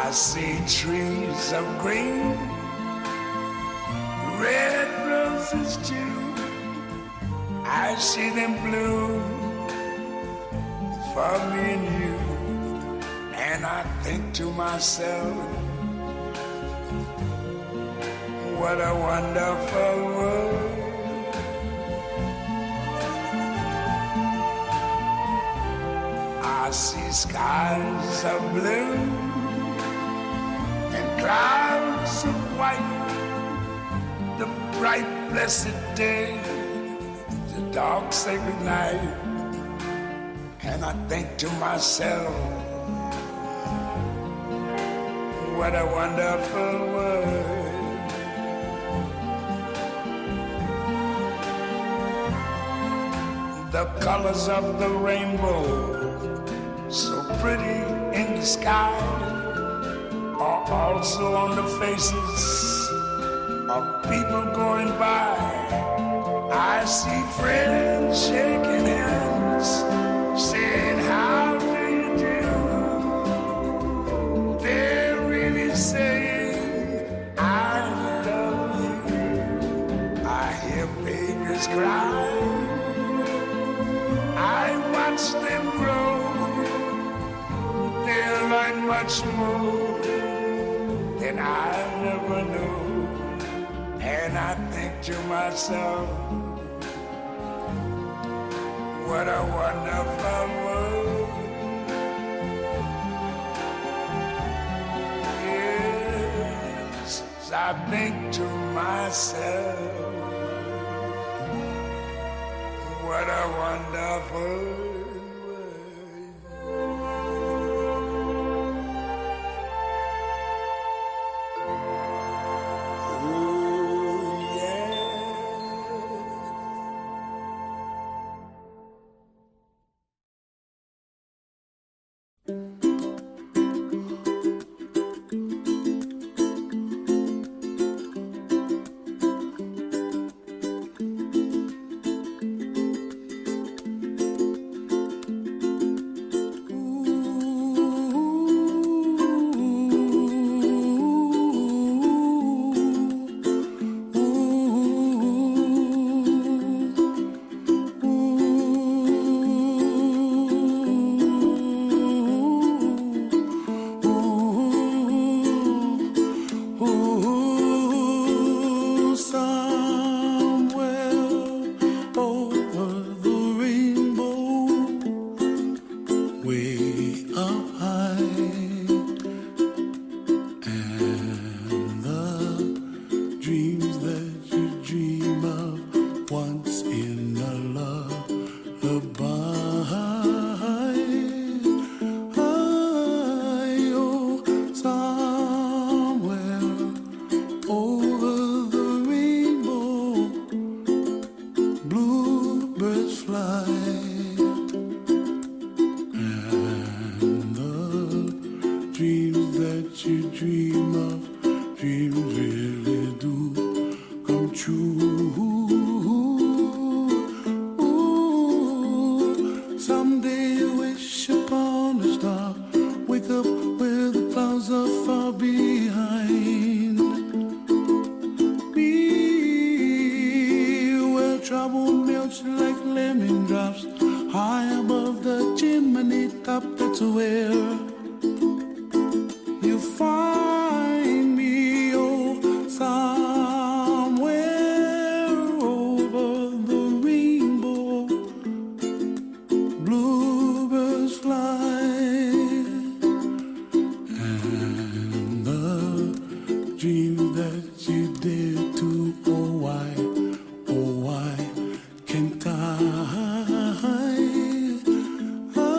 I see trees of green, red roses too. I see them bloom for me and you. And I think to myself, what a wonderful world. I see skies of blue and clouds of white, the bright blessed day, the dark sacred night. And I think to myself, what a wonderful world. The colors of the rainbow, so pretty in the sky, are also on the faces of people going by. I see friends shaking hands, saying, how do you do? They're really saying, I love you. I hear babies cry, I watch them grow. They'll learn much more than I never knew. And I think to myself, what a wonderful world. Yes, I think to myself, what a wonderful world. Dreams that you did.